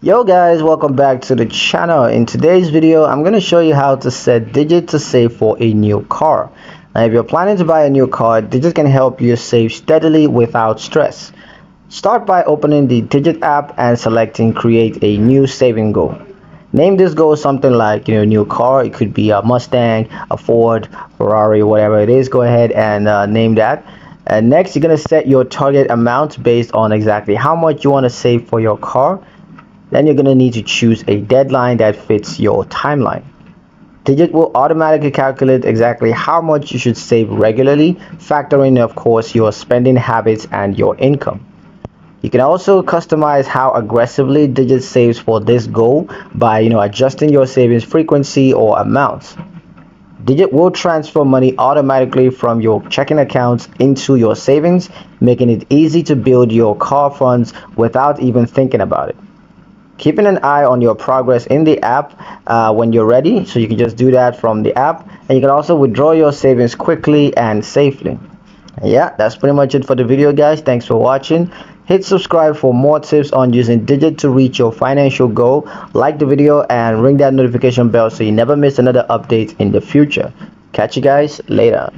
Yo guys, welcome back to the channel. In today's video I'm going to show you how to set Digit to save for a new car. Now if you're planning to buy a new car, Digit can help you save steadily without stress. Start by opening the Digit app and selecting create a new saving goal. Name this goal something like new car. It could be a Mustang, a Ford, Ferrari, whatever it is. Go ahead and name that. And next you're going to set your target amount based on exactly how much you want to save for your car. Then you're going to need to choose a deadline that fits your timeline. Digit will automatically calculate exactly how much you should save regularly, factoring of course your spending habits and your income. You can also customize how aggressively Digit saves for this goal by adjusting your savings frequency or amounts. Digit will transfer money automatically from your checking accounts into your savings, making it easy to build your car funds without even thinking about it. Keeping an eye on your progress in the app when you're ready, so you can just do that from the app, and you can also withdraw your savings quickly and safely. Yeah, that's pretty much it for the video guys. Thanks for watching. Hit subscribe for more tips on using Digit to reach your financial goal. Like the video and ring that notification bell so you never miss another update in the future. Catch you guys later.